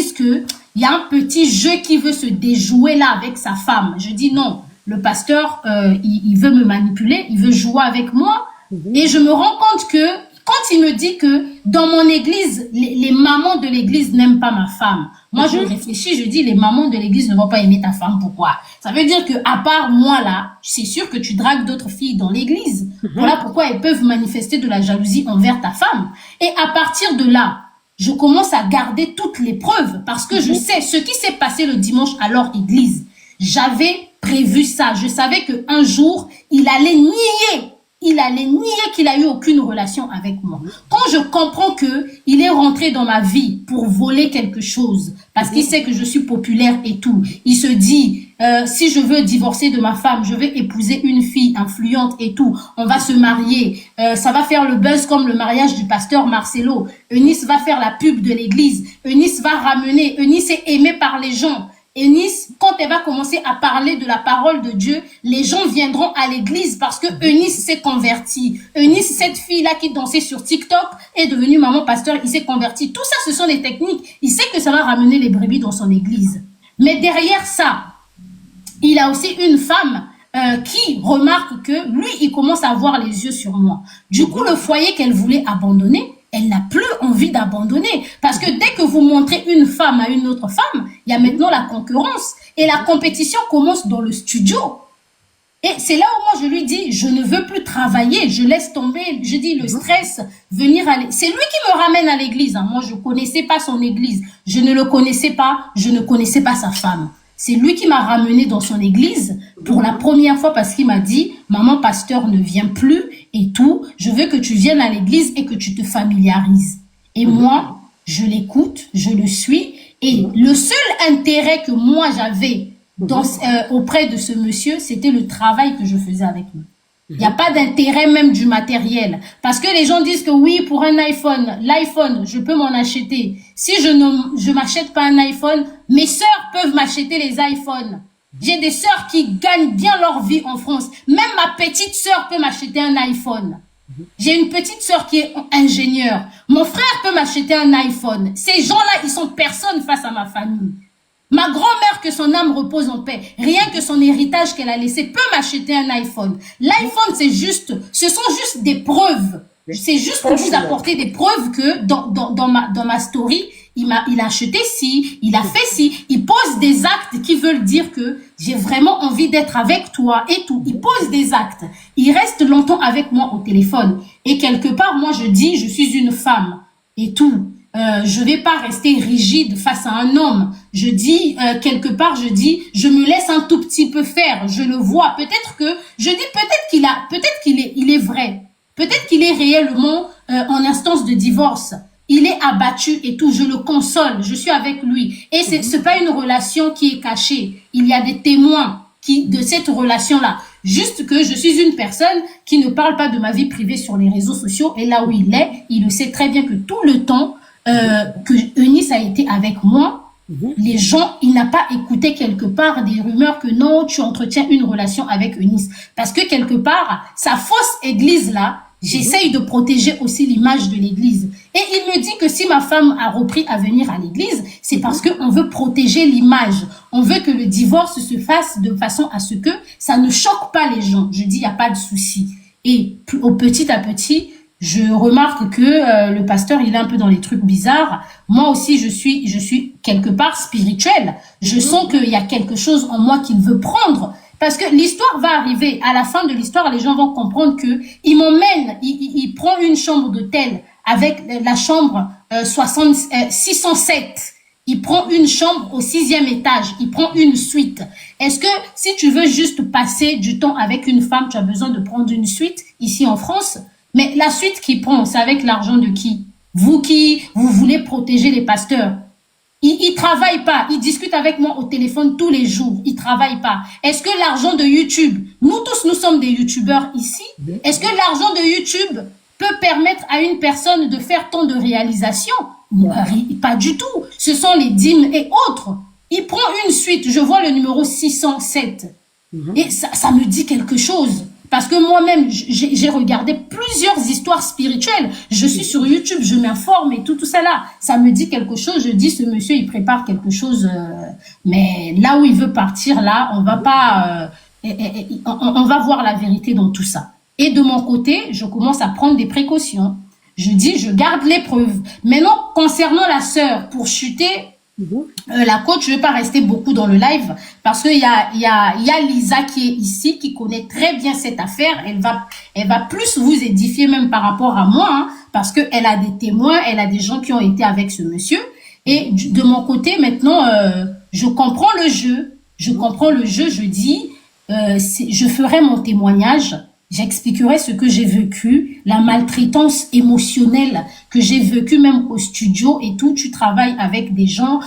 disent que il y a un petit jeu qui veut se déjouer là avec sa femme. Je dis non, le pasteur, il veut me manipuler, il veut jouer avec moi. Et je me rends compte que quand il me dit que dans mon église, les mamans de l'église n'aiment pas ma femme, moi je réfléchis, je dis les mamans de l'église ne vont pas aimer ta femme, pourquoi? Ça veut dire que à part moi là, c'est sûr que tu dragues d'autres filles dans l'église. Voilà pourquoi elles peuvent manifester de la jalousie envers ta femme. Et à partir de là, je commence à garder toutes les preuves parce que je sais ce qui s'est passé le dimanche à leur église. J'avais prévu ça. Je savais qu'un jour, il allait nier qu'il a eu aucune relation avec moi. Quand je comprends que il est rentré dans ma vie pour voler quelque chose, parce qu'il sait que je suis populaire et tout, il se dit, si je veux divorcer de ma femme, je vais épouser une fille influente et tout, on va se marier, ça va faire le buzz comme le mariage du pasteur Marcelo, Eunice va faire la pub de l'église, Eunice va ramener, Eunice est aimée par les gens. Eunice, quand elle va commencer à parler de la parole de Dieu, les gens viendront à l'église parce que Eunice s'est convertie. Eunice, cette fille-là qui dansait sur TikTok, est devenue maman pasteur, il s'est converti. Tout ça, ce sont des techniques. Il sait que ça va ramener les brebis dans son église. Mais derrière ça, il a aussi une femme qui remarque que lui, il commence à avoir les yeux sur moi. Du coup, le foyer qu'elle voulait abandonner, elle n'a plus envie d'abandonner. Parce que dès que vous montrez une femme à une autre femme, il y a maintenant la concurrence. Et la compétition commence dans le studio. Et c'est là où moi je lui dis, je ne veux plus travailler, je laisse tomber. Je dis, le stress, venir à l'église. C'est lui qui me ramène à l'église. Hein. Moi, je ne connaissais pas son église. Je ne le connaissais pas. Je ne connaissais pas sa femme. C'est lui qui m'a ramené dans son église pour la première fois parce qu'il m'a dit, maman pasteur ne vient plus et tout. Je veux que tu viennes à l'église et que tu te familiarises. Et moi, je l'écoute, je le suis. Et le seul intérêt que moi j'avais auprès de ce monsieur, c'était le travail que je faisais avec lui. Il n'y a pas d'intérêt même du matériel. Parce que les gens disent que oui, pour un iPhone, l'iPhone, je peux m'en acheter. Si je m'achète pas un iPhone, mes sœurs peuvent m'acheter les iPhones. J'ai des sœurs qui gagnent bien leur vie en France. Même ma petite sœur peut m'acheter un iPhone. J'ai une petite sœur qui est ingénieure. Mon frère peut m'acheter un iPhone. Ces gens-là, ils sont personne face à ma famille. Ma grand-mère, que son âme repose en paix, rien que son héritage qu'elle a laissé, peut m'acheter un iPhone. L'iPhone, ce sont juste des preuves. C'est juste pour vous apporter des preuves que dans ma story, il a acheté ci, il a fait ci, il pose des actes qui veulent dire que j'ai vraiment envie d'être avec toi et tout. Il pose des actes. Il reste longtemps avec moi au téléphone. Et quelque part, moi, je dis, je suis une femme et tout. Je vais pas rester rigide face à un homme. Je dis, quelque part, je dis, je me laisse un tout petit peu faire. Je le vois. Peut-être qu'il est vrai. Peut-être qu'il est réellement en instance de divorce. Il est abattu et tout. Je le console. Je suis avec lui. Et c'est pas une relation qui est cachée. Il y a des témoins de cette relation-là. Juste que je suis une personne qui ne parle pas de ma vie privée sur les réseaux sociaux. Et là où il le sait très bien que tout le temps, que Eunice a été avec moi, les gens, il n'a pas écouté quelque part des rumeurs que non, tu entretiens une relation avec Eunice. Parce que quelque part, sa fausse église là, j'essaye de protéger aussi l'image de l'église. Et il me dit que si ma femme a repris à venir à l'église, c'est parce qu'on veut protéger l'image. On veut que le divorce se fasse de façon à ce que ça ne choque pas les gens. Je dis, il n'y a pas de souci. Et au petit à petit, je remarque que le pasteur, il est un peu dans les trucs bizarres. Moi aussi, je suis quelque part spirituelle. Je sens qu'il y a quelque chose en moi qu'il veut prendre. Parce que l'histoire va arriver. À la fin de l'histoire, les gens vont comprendre que il m'emmène, il prend une chambre d'hôtel avec la chambre 607. Il prend une chambre au 6e étage. Il prend une suite. Est-ce que si tu veux juste passer du temps avec une femme, tu as besoin de prendre une suite ici en France? Mais la suite qu'il prend, c'est avec l'argent de qui? Vous voulez protéger les pasteurs. Il travaille pas. Il discute avec moi au téléphone tous les jours. Il travaille pas. Est-ce que l'argent de YouTube, nous tous, nous sommes des YouTubeurs ici. Est-ce que l'argent de YouTube peut permettre à une personne de faire tant de réalisations? Pas du tout. Ce sont les dîmes et autres. Il prend une suite. Je vois le numéro 607. Et ça me dit quelque chose. Parce que moi-même, j'ai regardé plusieurs histoires spirituelles. Je suis sur YouTube, je m'informe et tout ça là. Ça me dit quelque chose. Je dis, ce monsieur, il prépare quelque chose. Mais là où il veut partir, là, on va pas... on va voir la vérité dans tout ça. Et de mon côté, je commence à prendre des précautions. Je dis, je garde les preuves. Maintenant, concernant la sœur, pour chuter... la coach, je ne vais pas rester beaucoup dans le live parce qu'il y a Lisa qui est ici, qui connaît très bien cette affaire. Elle va plus vous édifier même par rapport à moi, hein, parce qu'elle a des témoins, elle a des gens qui ont été avec ce monsieur. Et de mon côté, maintenant, je comprends le jeu. Je comprends le jeu, je dis, je ferai mon témoignage. J'expliquerai ce que j'ai vécu, la maltraitance émotionnelle que j'ai vécue même au studio et tout. Tu travailles avec des gens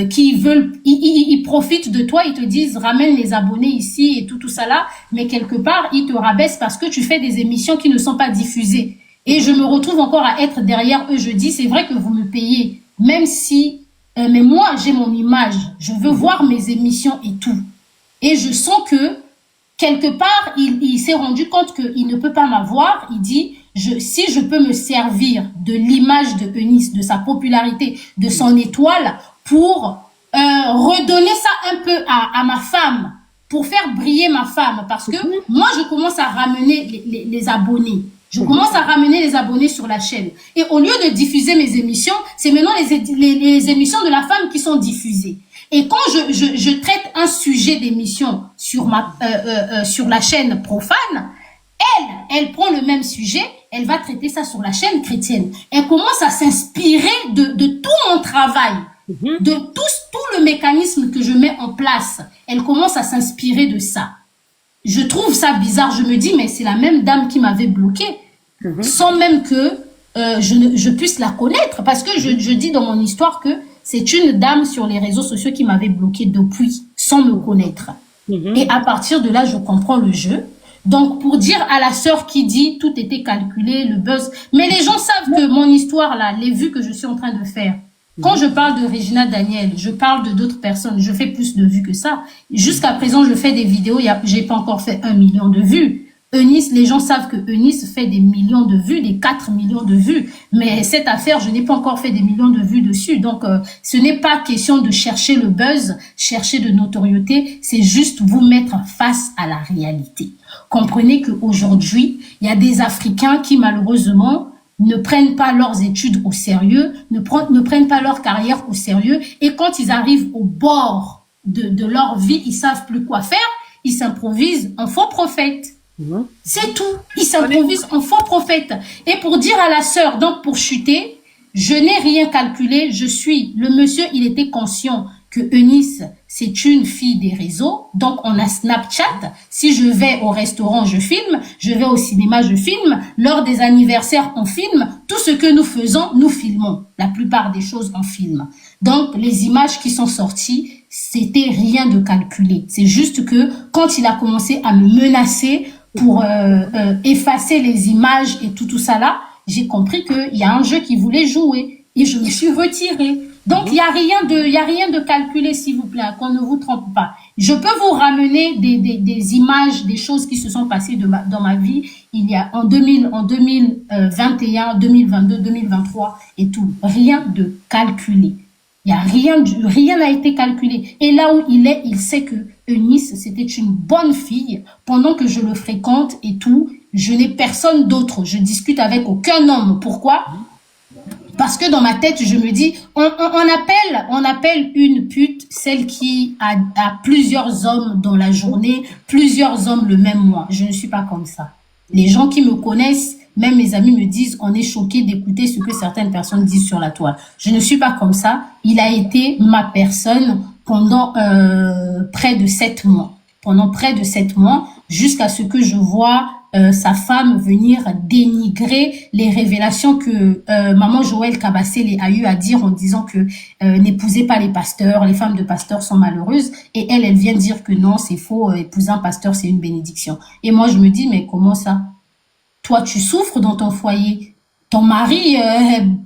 qui veulent, ils profitent de toi, ils te disent ramène les abonnés ici et tout ça là, mais quelque part ils te rabaissent parce que tu fais des émissions qui ne sont pas diffusées. Et je me retrouve encore à être derrière eux. Je dis c'est vrai que vous me payez, même si, mais moi j'ai mon image, je veux voir mes émissions et tout. Et je sens que quelque part, il s'est rendu compte qu'il ne peut pas m'avoir. Il dit, si je peux me servir de l'image de Eunice, de sa popularité, de son étoile, pour redonner ça un peu à ma femme, pour faire briller ma femme. Parce que moi, je commence à ramener les abonnés. Je commence à ramener les abonnés sur la chaîne. Et au lieu de diffuser mes émissions, c'est maintenant les émissions de la femme qui sont diffusées. Et quand je traite un sujet d'émission sur sur la chaîne profane, elle prend le même sujet, elle va traiter ça sur la chaîne chrétienne. Elle commence à s'inspirer de tout mon travail, de tout le mécanisme que je mets en place. Elle commence à s'inspirer de ça. Je trouve ça bizarre. Je me dis, mais c'est la même dame qui m'avait bloqué, sans même que je puisse la connaître. Parce que je dis dans mon histoire que c'est une dame sur les réseaux sociaux qui m'avait bloqué depuis, sans me connaître. Et à partir de là, je comprends le jeu. Donc, pour dire à la sœur qui dit tout était calculé, le buzz. Mais les gens savent que mon histoire là, les vues que je suis en train de faire, quand je parle de Regina Daniel, je parle de d'autres personnes, je fais plus de vues que ça. Jusqu'à présent, je fais des vidéos, j'ai pas encore fait 1 million de vues. Eunice, les gens savent que Eunice fait des millions de vues, des 4 millions de vues. Mais cette affaire, je n'ai pas encore fait des millions de vues dessus. Donc, ce n'est pas question de chercher le buzz, chercher de notoriété. C'est juste vous mettre face à la réalité. Comprenez qu'aujourd'hui, il y a des Africains qui, malheureusement, ne prennent pas leurs études au sérieux, ne prennent pas leur carrière au sérieux. Et quand ils arrivent au bord de leur vie, ils savent plus quoi faire. Ils s'improvisent en faux prophète. C'est tout. Ils s'improvisent en faux prophète. Et pour dire à la sœur, donc pour chuter, je n'ai rien calculé. Le monsieur, il était conscient que Eunice, c'est une fille des réseaux. Donc, on a Snapchat. Si je vais au restaurant, je filme. Je vais au cinéma, je filme. Lors des anniversaires, on filme. Tout ce que nous faisons, nous filmons. La plupart des choses, on filme. Donc, les images qui sont sorties, c'était rien de calculé. C'est juste que quand il a commencé à me menacer pour effacer les images et tout ça là, j'ai compris qu'il y a un jeu qui voulait jouer et je me suis retirée. Donc il y a rien de calculé, s'il vous plaît, qu'on ne vous trompe pas. Je peux vous ramener des images, des choses qui se sont passées dans ma vie il y a en 2021, 2022, 2023 et tout. Rien de calculé. Il y a rien n'a été calculé. Et là où il est, il sait que Eunice, c'était une bonne fille. Pendant que je le fréquente et tout, je n'ai personne d'autre. Je discute avec aucun homme. Pourquoi? Parce que dans ma tête, je me dis, on appelle une pute celle qui a plusieurs hommes dans la journée, plusieurs hommes le même mois. Je ne suis pas comme ça. Les gens qui me connaissent, même mes amis me disent, on est choqué d'écouter ce que certaines personnes disent sur la toile. Je ne suis pas comme ça. Il a été ma personne pendant près de 7 mois. Pendant près de 7 mois, jusqu'à ce que je vois sa femme venir dénigrer les révélations que maman Joël Kabassé a eu à dire en disant que n'épousez pas les pasteurs, les femmes de pasteurs sont malheureuses. Et elle vient dire que non, c'est faux, épouser un pasteur, c'est une bénédiction. Et moi, je me dis, mais comment ça? Toi, tu souffres dans ton foyer. Ton mari,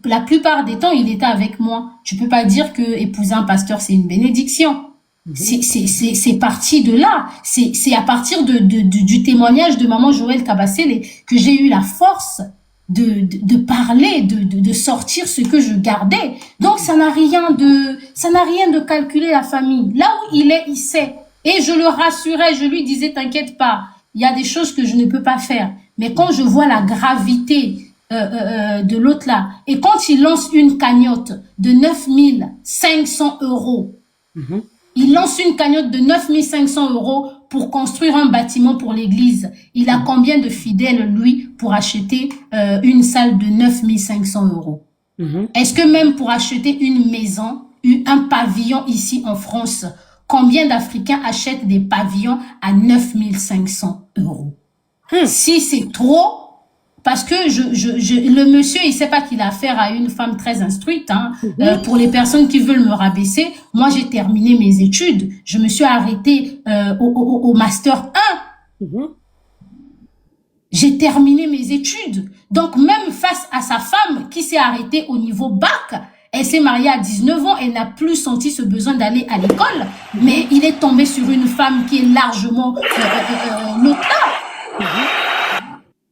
la plupart des temps, il était avec moi. Tu peux pas dire que épouser un pasteur, c'est une bénédiction. C'est parti de là. C'est à partir du témoignage de maman Joëlle Kabassele que j'ai eu la force de parler, de sortir ce que je gardais. Donc, ça n'a rien de calculer la famille. Là où il est, il sait. Et je le rassurais, je lui disais, t'inquiète pas, il y a des choses que je ne peux pas faire. Mais quand je vois la gravité de l'autre là, et quand il lance une cagnotte de 9500 €, il lance une cagnotte de 9500 € pour construire un bâtiment pour l'église. Il a combien de fidèles, lui, pour acheter une salle de 9500 €? Est-ce que même pour acheter une maison, un pavillon ici en France, combien d'Africains achètent des pavillons à 9500 €? Si c'est trop, parce que le monsieur, il sait pas qu'il a affaire à une femme très instruite. Hein. Pour les personnes qui veulent me rabaisser, moi j'ai terminé mes études. Je me suis arrêtée au master 1. J'ai terminé mes études. Donc même face à sa femme qui s'est arrêtée au niveau bac, elle s'est mariée à 19 ans, elle n'a plus senti ce besoin d'aller à l'école. Mais il est tombé sur une femme qui est largement l'autre là.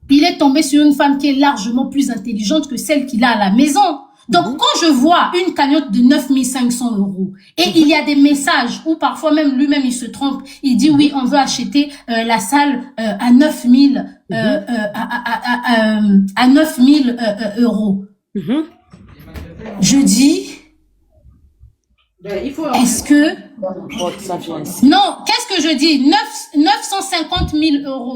Il est tombé sur une femme qui est largement plus intelligente que celle qu'il a à la maison. Donc, quand je vois une cagnotte de 9500 € et il y a des messages où parfois même lui-même il se trompe, il dit oui, on veut acheter la salle à 9000 €. Je dis, est-ce que non, qu'est-ce que je dis? 950 000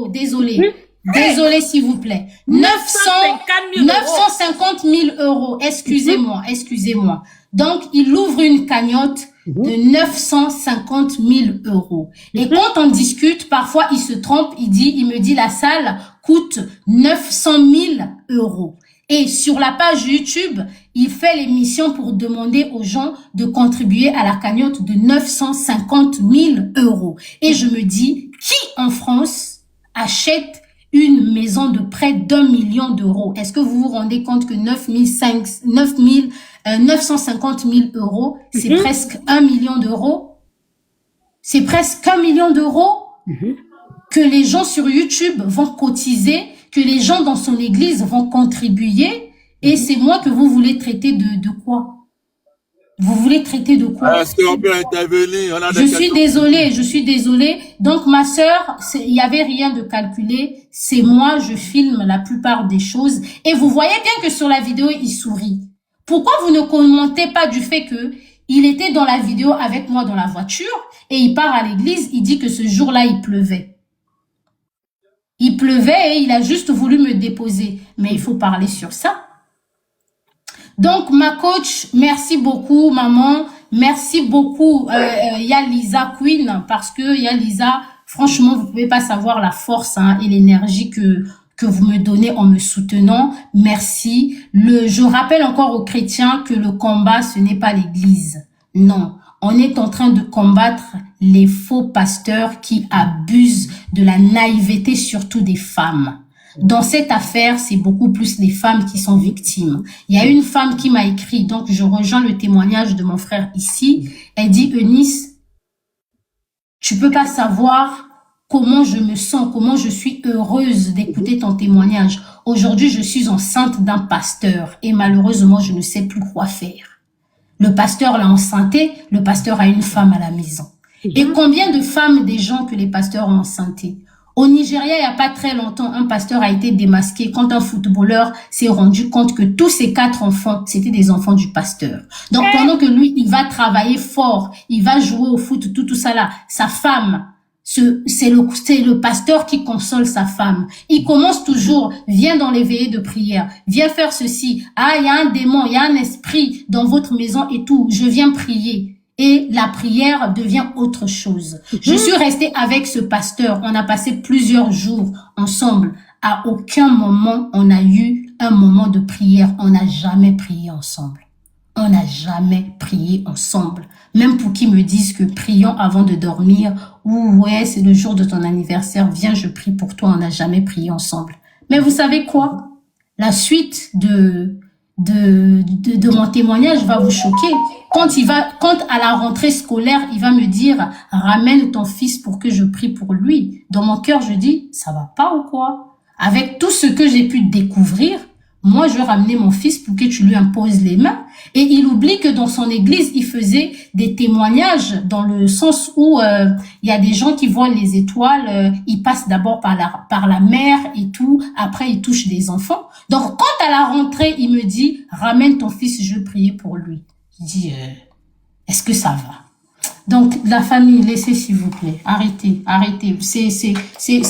€, désolé. Désolé, s'il vous plaît. 950 000 €. Excusez-moi. Donc, il ouvre une cagnotte de 950 000 €. Et quand on discute, parfois, il se trompe. Il me dit, la salle coûte 900 000 €. Et sur la page YouTube, il fait l'émission pour demander aux gens de contribuer à la cagnotte de 950 000 €. Et je me dis, qui en France achète une maison de près d'1 million d'euros? Est-ce que vous vous rendez compte que 950 000 €, c'est presque 1 million d'euros? C'est presque 1 million d'euros que les gens sur YouTube vont cotiser, que les gens dans son église vont contribuer, et c'est moi que vous voulez traiter de quoi? Vous voulez traiter de quoi? Est-ce qu'on peut intervenir? Je suis désolée. Donc, ma sœur, il n'y avait rien de calculé. C'est moi, je filme la plupart des choses. Et vous voyez bien que sur la vidéo, il sourit. Pourquoi vous ne commentez pas du fait que il était dans la vidéo avec moi dans la voiture et il part à l'église, il dit que ce jour-là, il pleuvait. Il pleuvait et il a juste voulu me déposer. Mais il faut parler sur ça. Donc, ma coach, merci beaucoup, maman. Merci beaucoup. Il y a Lisa Queen, parce que il y a Lisa, franchement, vous pouvez pas savoir la force et l'énergie que vous me donnez en me soutenant. Merci. Je rappelle encore aux chrétiens que le combat, ce n'est pas l'église. Non. On est en train de combattre les faux pasteurs qui abusent de la naïveté, surtout des femmes. Dans cette affaire, c'est beaucoup plus les femmes qui sont victimes. Il y a une femme qui m'a écrit, donc je rejoins le témoignage de mon frère ici. Elle dit, Eunice, tu peux pas savoir comment je me sens, comment je suis heureuse d'écouter ton témoignage. Aujourd'hui, je suis enceinte d'un pasteur et malheureusement, je ne sais plus quoi faire. Le pasteur l'a enceinté, le pasteur a une femme à la maison. Et combien de femmes des gens que les pasteurs ont enceintés? Au Nigeria, il n'y a pas très longtemps, un pasteur a été démasqué quand un footballeur s'est rendu compte que tous ses 4 enfants, c'était des enfants du pasteur. Donc, pendant que lui, il va travailler fort, il va jouer au foot, tout ça là, sa femme, c'est le pasteur qui console sa femme. Il commence toujours, viens dans les veillées de prière, viens faire ceci. Ah, il y a un démon, il y a un esprit dans votre maison et tout, je viens prier. Et la prière devient autre chose. Je suis restée avec ce pasteur. On a passé plusieurs jours ensemble. À aucun moment, on a eu un moment de prière. On n'a jamais prié ensemble. On n'a jamais prié ensemble. Même pour qu'ils me disent que prions avant de dormir. Ou ouais, c'est le jour de ton anniversaire. Viens, je prie pour toi. On n'a jamais prié ensemble. Mais vous savez quoi? La suite de de mon témoignage va vous choquer. Quand à la rentrée scolaire, il va me dire, ramène ton fils pour que je prie pour lui. Dans mon cœur, je dis, ça va pas ou quoi? Avec tout ce que j'ai pu découvrir, moi, je vais ramener mon fils pour que tu lui imposes les mains. Et il oublie que dans son église, il faisait des témoignages dans le sens où il y a des gens qui voient les étoiles, ils passent d'abord par la mer et tout, après ils touchent des enfants. Donc, quand à la rentrée, il me dit, ramène ton fils, je vais prier pour lui. Je dis, est-ce que ça va? Donc, la famille, laissez s'il vous plaît. Arrêtez, arrêtez. C'est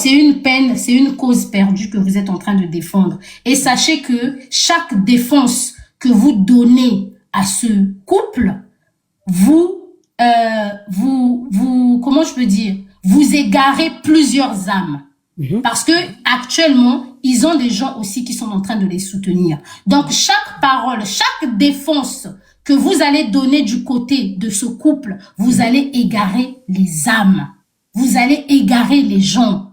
une peine, c'est une cause perdue que vous êtes en train de défendre. Et sachez que chaque défense que vous donnez à ce couple, comment je peux dire, vous égarez plusieurs âmes. Parce que actuellement, ils ont des gens aussi qui sont en train de les soutenir. Donc, chaque parole, chaque défense que vous allez donner du côté de ce couple, vous allez égarer les âmes. Vous allez égarer les gens.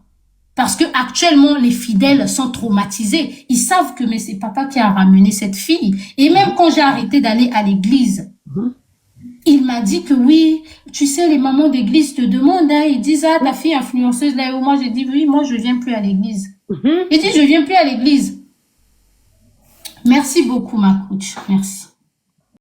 Parce que actuellement, les fidèles sont traumatisés. Ils savent que mais c'est papa qui a ramené cette fille. Et même quand j'ai arrêté d'aller à l'église, il m'a dit que oui, tu sais, les mamans d'église te demandent, hein, ils disent, ah, ta fille influenceuse, là, et moi, j'ai dit, oui, moi, je viens plus à l'église. Il dit, je viens plus à l'église. Merci beaucoup, ma coach. Merci.